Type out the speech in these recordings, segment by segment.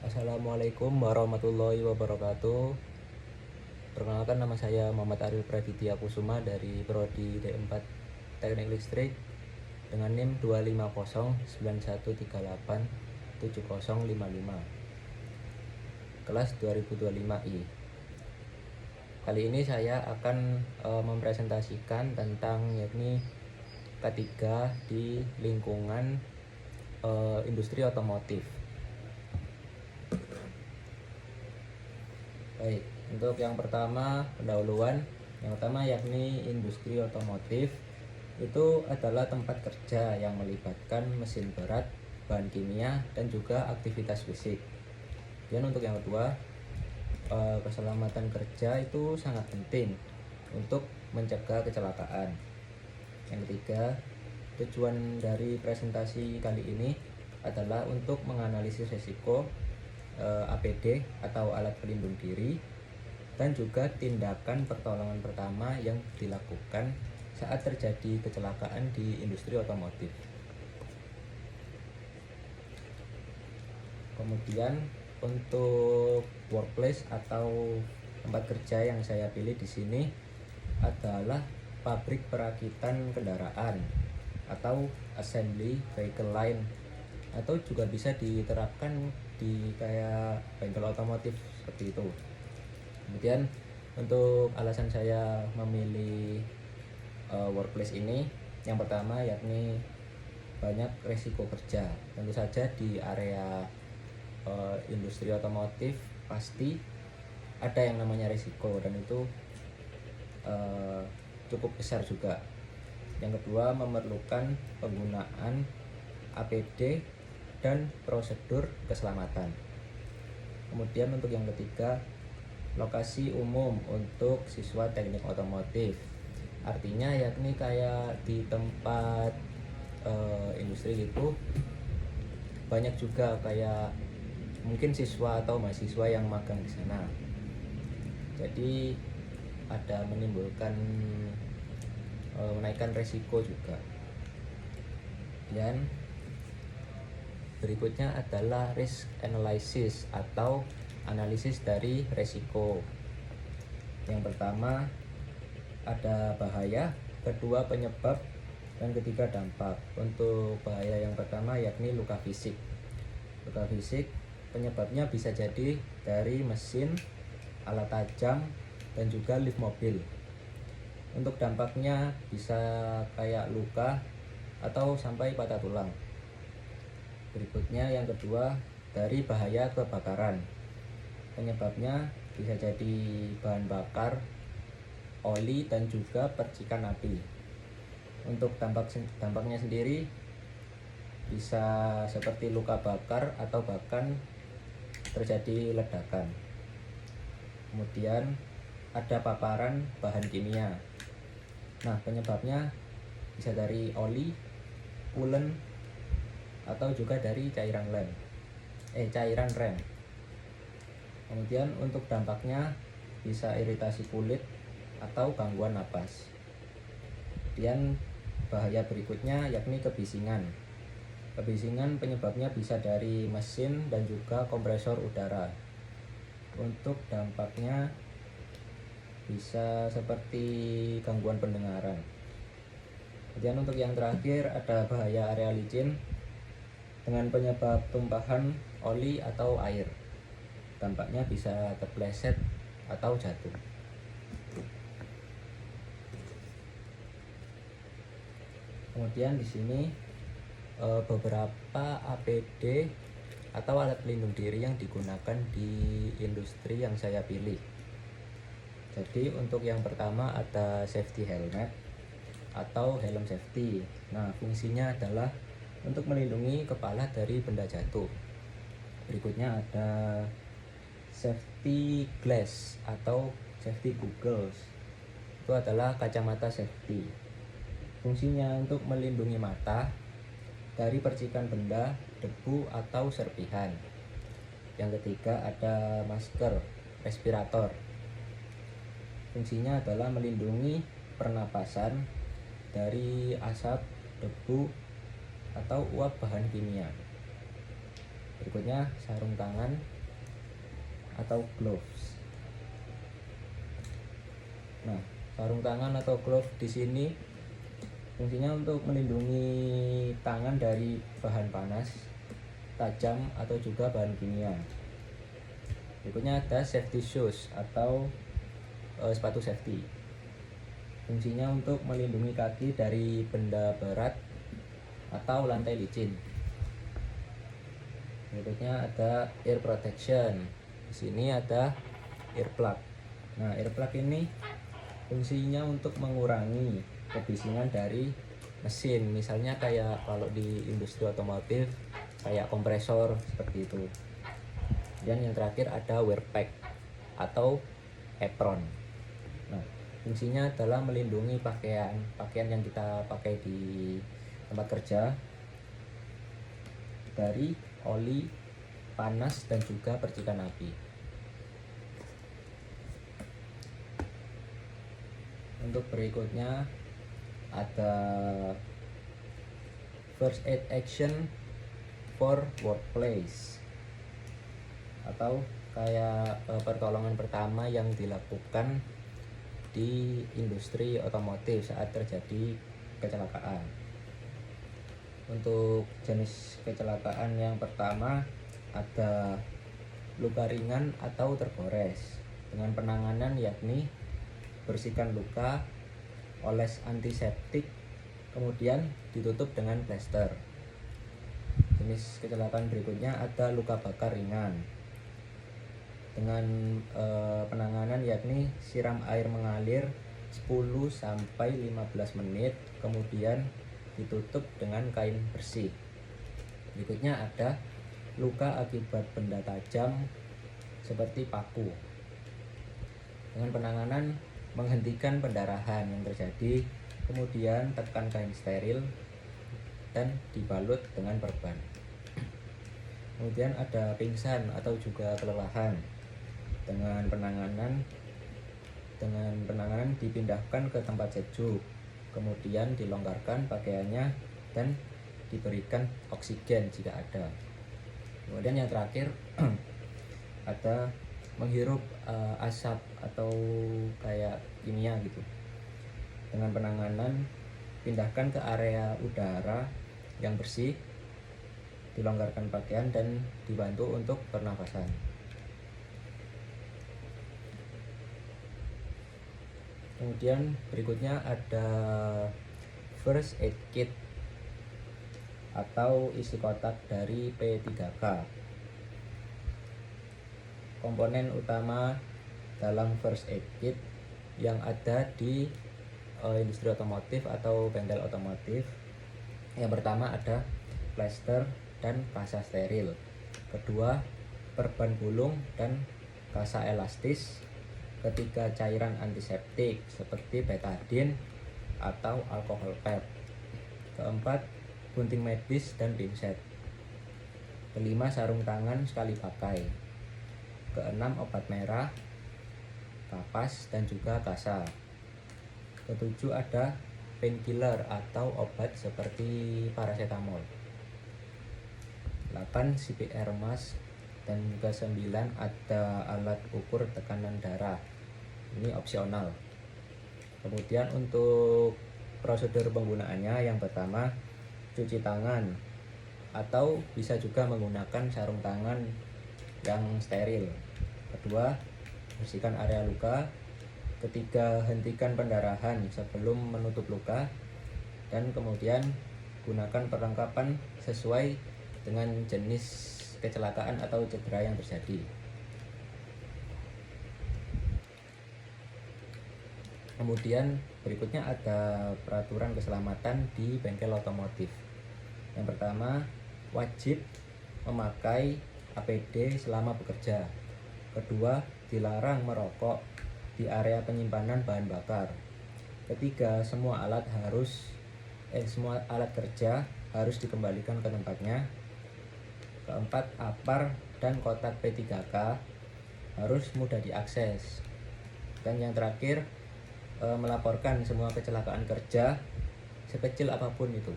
Assalamualaikum warahmatullahi wabarakatuh. Perkenalkan, nama saya Muhammad Arif Praditya Kusuma dari Prodi D4 Teknik Listrik dengan NIM 25091387055 kelas 2025I. Kali ini saya akan mempresentasikan tentang yakni K3 di lingkungan industri otomotif. Baik, untuk yang pertama pendahuluan. Yang pertama yakni industri otomotif itu adalah tempat kerja yang melibatkan mesin berat, bahan kimia, dan juga aktivitas fisik. Dan untuk yang kedua, keselamatan kerja itu sangat penting untuk mencegah kecelakaan. Yang ketiga, tujuan dari presentasi kali ini adalah untuk menganalisis risiko APD atau alat pelindung diri, dan juga tindakan pertolongan pertama yang dilakukan saat terjadi kecelakaan di industri otomotif. Kemudian untuk workplace atau tempat kerja yang saya pilih di sini adalah pabrik perakitan kendaraan atau assembly vehicle line, atau juga bisa diterapkan di kayak bengkel otomotif seperti itu. Kemudian untuk alasan saya memilih workplace ini, yang pertama yakni banyak resiko kerja. Tentu saja di area industri otomotif pasti ada yang namanya resiko, dan itu cukup besar juga. Yang kedua, memerlukan penggunaan APD dan prosedur keselamatan. Kemudian untuk yang ketiga, lokasi umum untuk siswa teknik otomotif. Artinya yakni kayak di tempat industri itu banyak juga kayak mungkin siswa atau mahasiswa yang magang di sana. Jadi ada menimbulkan menaikkan resiko juga. Dan berikutnya adalah risk analysis atau analisis dari resiko. Yang pertama ada bahaya, kedua penyebab, dan ketiga dampak. Untuk bahaya yang pertama yakni luka fisik. Luka fisik penyebabnya bisa jadi dari mesin, alat tajam, dan juga lift mobil. Untuk dampaknya bisa kayak luka atau sampai patah tulang. Berikutnya yang kedua, dari bahaya kebakaran. Penyebabnya bisa jadi bahan bakar, oli, dan juga percikan api. Untuk dampaknya sendiri bisa seperti luka bakar atau bahkan terjadi ledakan. Kemudian ada paparan bahan kimia. Nah, penyebabnya bisa dari oli, coolant, atau juga dari cairan rem. Kemudian untuk dampaknya bisa iritasi kulit atau gangguan napas. Kemudian bahaya berikutnya yakni kebisingan. Kebisingan penyebabnya bisa dari mesin dan juga kompresor udara. Untuk dampaknya bisa seperti gangguan pendengaran. Kemudian untuk yang terakhir ada bahaya area licin dengan penyebab tumpahan oli atau air. Dampaknya bisa terpleset atau jatuh. Kemudian di sini beberapa APD atau alat pelindung diri yang digunakan di industri yang saya pilih. Jadi untuk yang pertama ada safety helmet atau helm safety. Nah, fungsinya adalah untuk melindungi kepala dari benda jatuh. Berikutnya ada safety glass atau safety goggles. Itu adalah kacamata safety. Fungsinya untuk melindungi mata dari percikan benda, debu, atau serpihan. Yang ketiga ada masker respirator. Fungsinya adalah melindungi pernapasan dari asap, debu, atau uap bahan kimia. Berikutnya sarung tangan atau gloves. Nah, sarung tangan atau glove di sini fungsinya untuk melindungi tangan dari bahan panas, tajam atau juga bahan kimia. Berikutnya ada safety shoes atau sepatu safety. Fungsinya untuk melindungi kaki dari benda berat atau lantai licin. Berikutnya ada ear protection. Di sini ada earplug. Nah, earplug ini fungsinya untuk mengurangi kebisingan dari mesin. Misalnya kayak kalau di industri otomotif kayak kompresor seperti itu. Dan yang terakhir ada wear pack atau apron. Nah, fungsinya adalah melindungi pakaian yang kita pakai di tempat kerja dari oli, panas, dan juga percikan api. Untuk berikutnya ada first aid action for workplace atau kayak pertolongan pertama yang dilakukan di industri otomotif saat terjadi kecelakaan. Untuk jenis kecelakaan yang pertama ada luka ringan atau tergores dengan penanganan yakni bersihkan luka, oles antiseptik, kemudian ditutup dengan plester. Jenis kecelakaan berikutnya ada luka bakar ringan dengan penanganan yakni siram air mengalir 10-15 menit, kemudian ditutup dengan kain bersih. Berikutnya ada luka akibat benda tajam seperti paku dengan penanganan menghentikan pendarahan yang terjadi, kemudian tekan kain steril dan dibalut dengan perban. Kemudian ada pingsan atau juga kelelahan dengan penanganan dipindahkan ke tempat sejuk, kemudian dilonggarkan pakaiannya dan diberikan oksigen jika ada. Kemudian yang terakhir ada menghirup asap atau kayak kimia gitu. Dengan penanganan pindahkan ke area udara yang bersih, dilonggarkan pakaian dan dibantu untuk pernafasan. Kemudian berikutnya ada first aid kit atau isi kotak dari P3K. Komponen utama dalam first aid kit yang ada di industri otomotif atau bengkel otomotif. Yang pertama ada plester dan kasa steril. Kedua, perban gulung dan kasa elastis. Ketiga, cairan antiseptik seperti betadine atau alkohol pad. Keempat, gunting medis dan pinset. Kelima, sarung tangan sekali pakai. Keenam, obat merah, kapas dan juga kasa. Ketujuh, ada painkiller atau obat seperti paracetamol. 8, CPR mask. Dan ke-9 ada alat ukur tekanan darah. Ini opsional. Kemudian untuk prosedur penggunaannya, yang pertama cuci tangan atau bisa juga menggunakan sarung tangan yang steril. Kedua, bersihkan area luka. Ketiga, hentikan pendarahan sebelum menutup luka. Dan kemudian gunakan perlengkapan sesuai dengan jenis kecelakaan atau cedera yang terjadi. Kemudian berikutnya ada peraturan keselamatan di bengkel otomotif. Yang pertama, wajib memakai APD selama bekerja. Kedua, dilarang merokok di area penyimpanan bahan bakar. Ketiga, semua alat kerja harus dikembalikan ke tempatnya. Keempat, apar dan kotak P3K harus mudah diakses. Dan yang terakhir, melaporkan semua kecelakaan kerja sekecil apapun itu.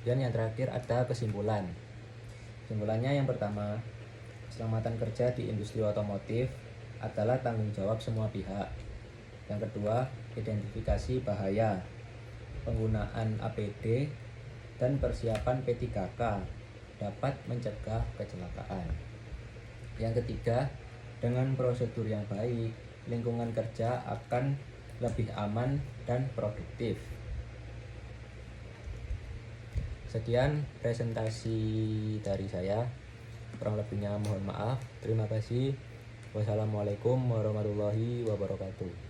Dan yang terakhir ada kesimpulan. Kesimpulannya, yang pertama, keselamatan kerja di industri otomotif adalah tanggung jawab semua pihak. Yang kedua, identifikasi bahaya, penggunaan APD, dan persiapan P3K dapat mencegah kecelakaan. Yang ketiga, dengan prosedur yang baik, lingkungan kerja akan lebih aman dan produktif. Sekian presentasi dari saya. Kurang lebihnya mohon maaf. Terima kasih. Wassalamualaikum warahmatullahi wabarakatuh.